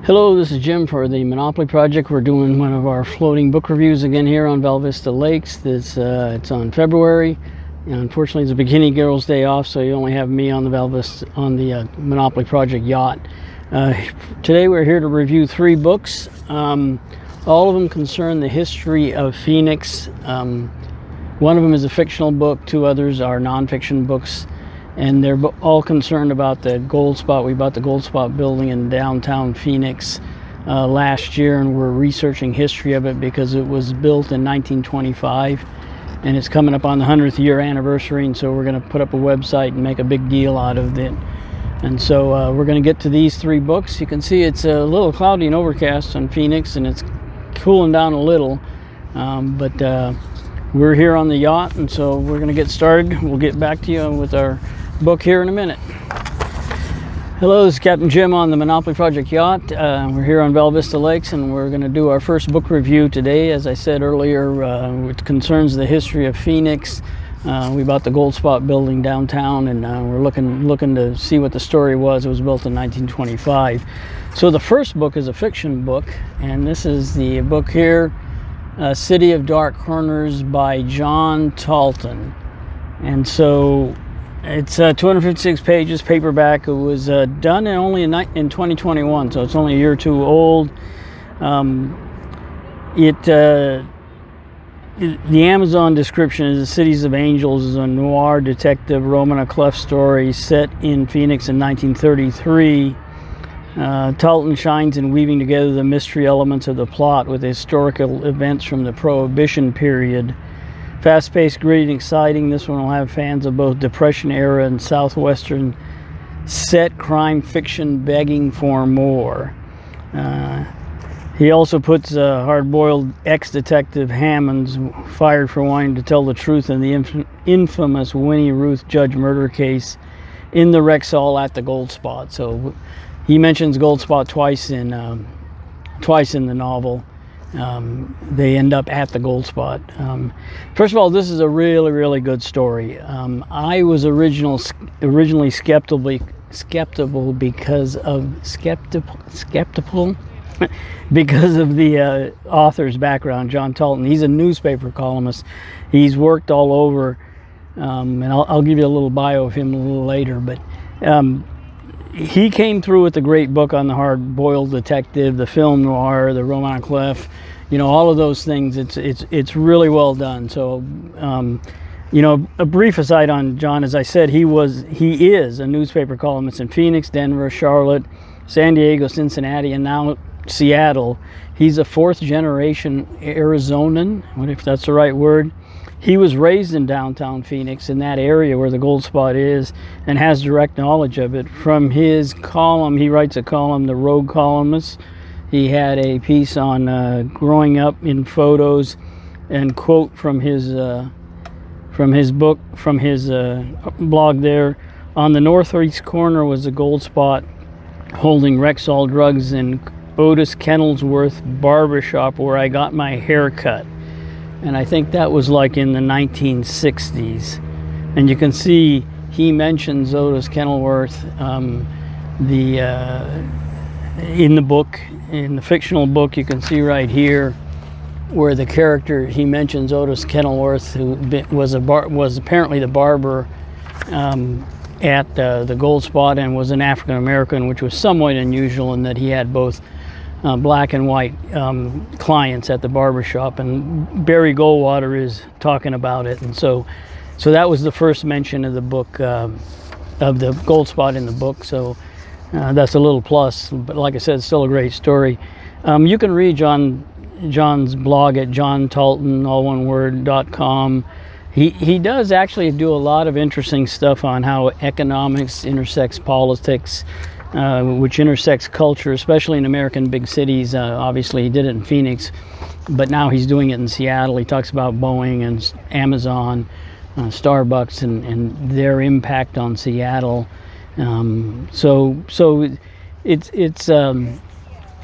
Hello, this is Jim for the Monopoly Project. We're doing one of our floating book reviews again here on Bella Vista Lakes. It's on February. Unfortunately, it's a Bikini Girls Day off, so you only have me on the Monopoly Project yacht. Today we're here to review 3 books. All of them concern the history of Phoenix. One of them is a fictional book. 2 others are nonfiction books. And they're all concerned about the Gold Spot. We bought the Gold Spot building in downtown Phoenix last year, and we're researching history of it because it was built in 1925, and it's coming up on the 100th year anniversary, and so we're going to put up a website and make a big deal out of it. And so we're going to get to these 3 books. You can see it's a little cloudy and overcast in Phoenix, and it's cooling down a little, but we're here on the yacht, and so we're going to get started. We'll get back to you with our book here in a minute. Hello, this is Captain Jim on the Monopoly Project yacht. We're here on Bella Vista Lakes, and we're going to do our first book review today. As I said earlier, which concerns the history of Phoenix. We bought the Gold Spot building downtown, and we're looking to see what the story was. It was built in 1925. So the first book is a fiction book, and this is the book here, City of Dark Corners by Jon Talton. And so it's 256 pages, paperback. It was done only in 2021, so it's only a year or 2 old. The Amazon description is The Cities of Angels is a noir detective Romana Clef story set in Phoenix in 1933. Talton shines in weaving together the mystery elements of the plot with historical events from the Prohibition period. Fast-paced, gritty, and exciting. This one will have fans of both Depression era and Southwestern set crime fiction begging for more. He also puts hard-boiled ex-detective Hammonds, fired for wanting to tell the truth in the infamous Winnie Ruth Judge murder case, in the Rexall at the Gold Spot. So he mentions Gold Spot twice in the novel. They end up at the Gold Spot. First of all, this is a really, really good story. I was originally skeptical because of because of the author's background, Jon Talton. He's a newspaper columnist. He's worked all over, and I'll give you a little bio of him a little later. But he came through with a great book on the hard-boiled detective, the film noir, the Romana Clef, all of those things. It's really well done. So, a brief aside on Jon, as I said, he is a newspaper columnist in Phoenix, Denver, Charlotte, San Diego, Cincinnati, and now Seattle. He's a 4th-generation Arizonan, what if that's the right word. He was raised in downtown Phoenix, in that area where the Gold Spot is, and has direct knowledge of it. From his column, he writes a column, The Rogue Columnist. He had a piece on growing up in photos, and quote from his blog there. On the northeast corner was the Gold Spot holding Rexall drugs in Otis Kenilworth barbershop where I got my hair cut. And I think that was like in the 1960s. And you can see he mentions Otis Kenilworth in the book. In the fictional book, you can see right here where the character, he mentions Otis Kenilworth, who was apparently the barber at the Gold Spot, and was an African American, which was somewhat unusual in that he had both black and white clients at the barbershop, and Barry Goldwater is talking about it. And so that was the first mention of the book, of the Gold Spot in the book. So that's a little plus, but like I said, it's still a great story. You can read Jon's blog at jontalton.com. He does actually do a lot of interesting stuff on how economics intersects politics, which intersects culture, especially in American big cities. Obviously, he did it in Phoenix, but now he's doing it in Seattle. He talks about Boeing and Amazon, Starbucks, and their impact on Seattle. So it's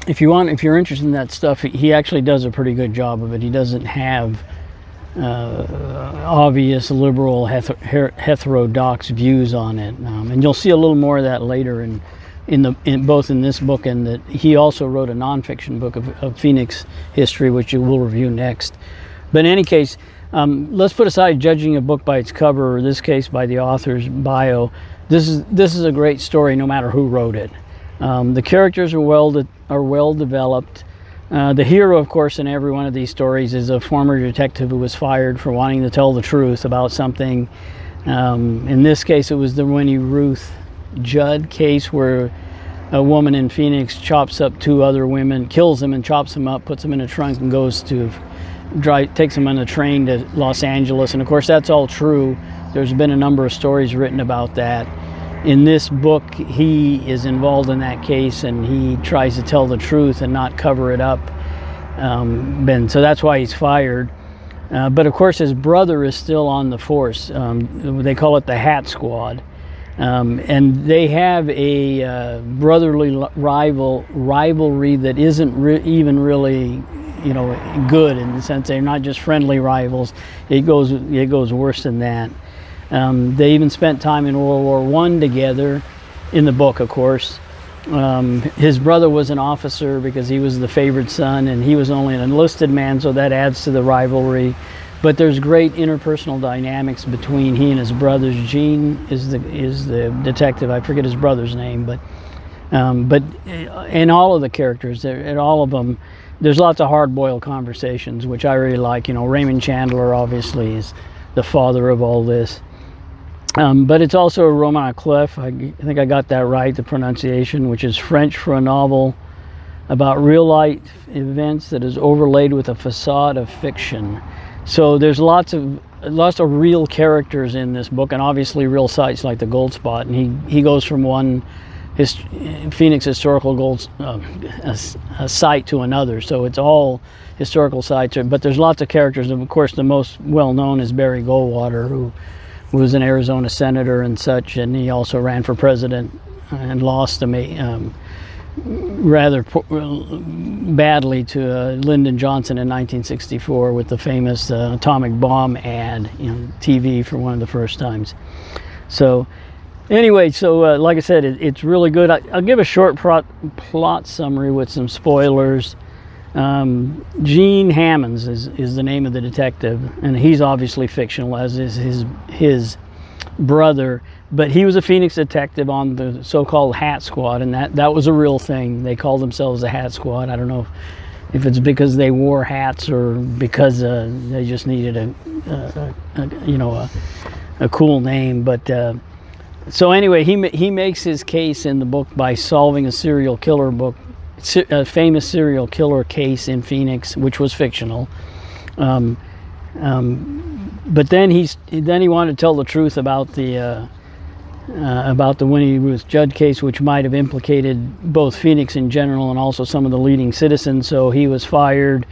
if you're interested in that stuff, he actually does a pretty good job of it. He doesn't have obvious liberal heterodox views on it, and you'll see a little more of that later in both in this book and that he also wrote a nonfiction book of Phoenix history, which you will review next. But in any case, let's put aside judging a book by its cover, or in this case by the author's bio. This is a great story, no matter who wrote it. The characters are well developed. The hero, of course, in every one of these stories is a former detective who was fired for wanting to tell the truth about something. In this case, it was the Winnie Ruth Judd case, where a woman in Phoenix chops up 2 other women, kills them and chops them up, puts them in a trunk, and goes to takes them on a train to Los Angeles. And of course, that's all true. There's been a number of stories written about that. In this book, he is involved in that case, and he tries to tell the truth and not cover it up. So that's why he's fired. But of course, his brother is still on the force. They call it the Hat Squad. And they have a brotherly rivalry that isn't even really, good, in the sense they're not just friendly rivals. It goes worse than that. They even spent time in World War I together, in the book, of course. His brother was an officer because he was the favored son, and he was only an enlisted man, so that adds to the rivalry. But there's great interpersonal dynamics between he and his brothers. Gene is the detective. I forget his brother's name, but in all of the characters, in all of them, there's lots of hard-boiled conversations, which I really like. Raymond Chandler obviously is the father of all this. But it's also a roman à clef. I think I got that right, the pronunciation, which is French for a novel about real-life events that is overlaid with a facade of fiction. So there's lots of real characters in this book, and obviously real sites like the Gold Spot. And he goes from one Phoenix historical site to another. So it's all historical sites, but there's lots of characters. And of course, the most well-known is Barry Goldwater, who was an Arizona senator and such, and he also ran for president and lost rather badly to Lyndon Johnson in 1964 with the famous atomic bomb ad, TV for one of the first times. So anyway, like I said, it's really good. I'll give a short plot summary with some spoilers. Gene Hammonds is the name of the detective, and he's obviously fictional, as is his brother. But he was a Phoenix detective on the so-called Hat Squad, and that was a real thing. They called themselves the Hat Squad. I don't know if it's because they wore hats or because they just needed a cool name. But so anyway, he makes his case in the book by solving a famous serial killer case in Phoenix, which was fictional. But then he wanted to tell the truth about the Winnie Ruth Judd case, which might have implicated both Phoenix in general and also some of the leading citizens. So he was fired,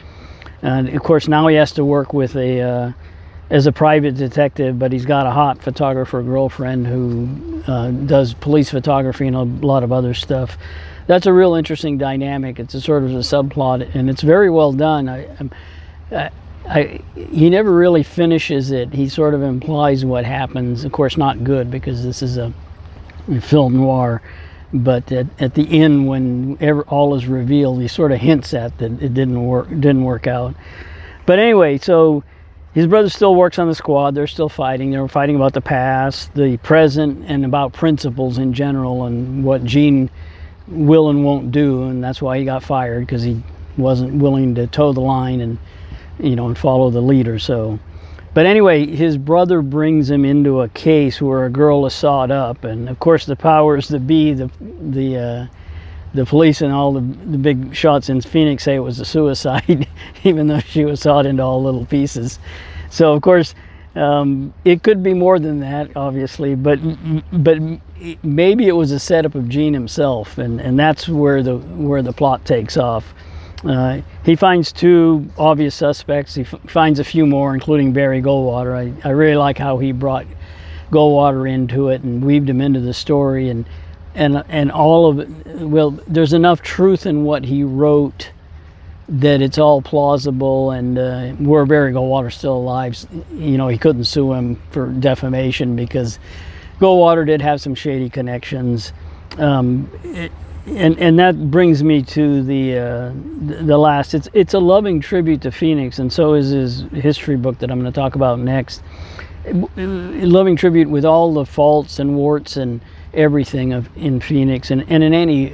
and of course now he has to work with as a private detective. But he's got a hot photographer girlfriend who does police photography and a lot of other stuff. That's a real interesting dynamic. It's a sort of a subplot, and it's very well done. He never really finishes it. He sort of implies what happens. Of course, not good, because this is a film noir. But at the end, when all is revealed, he sort of hints at that it didn't work out. But anyway, so his brother still works on the squad. They're still fighting. They're fighting about the past, the present, and about principles in general, and what Gene will and won't do. And that's why he got fired, because he wasn't willing to toe the line and follow the leader. So, but anyway, his brother brings him into a case where a girl is sawed up, and of course the powers that be, the police and all the big shots in Phoenix say it was a suicide, even though she was sawed into all little pieces. So of course, it could be more than that, obviously, but maybe it was a setup of Gene himself, and that's where the plot takes off. He finds 2 obvious suspects. He finds a few more, including Barry Goldwater. I really like how he brought Goldwater into it and weaved him into the story, and all of it. Well, there's enough truth in what he wrote that it's all plausible. And were Barry Goldwater still alive, he couldn't sue him for defamation, because Goldwater did have some shady connections. And that brings me to the last. It's a loving tribute to Phoenix, and so is his history book that I'm going to talk about next. Loving tribute with all the faults and warts and everything in Phoenix and in any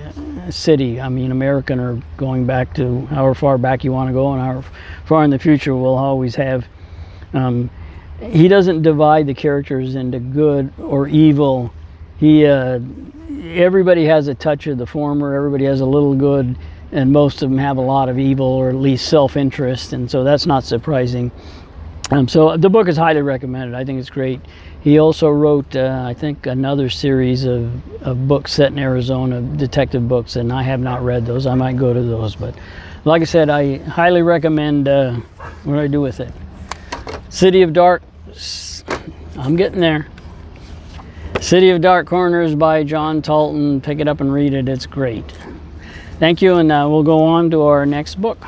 city. I mean, American or going back to however far back you want to go and how far in the future we'll always have. He doesn't divide the characters into good or evil. Everybody has a touch of the former, everybody has a little good, and most of them have a lot of evil or at least self-interest, and so that's not surprising. So the book is highly recommended. I think it's great. He also wrote, I think, another series of books set in Arizona, detective books, and I have not read those. I might go to those, but like I said, I highly recommend. What do I do with it? City of Dark. I'm getting there. City of Dark Corners by Jon Talton. Pick it up and read it. It's great. Thank you, and we'll go on to our next book.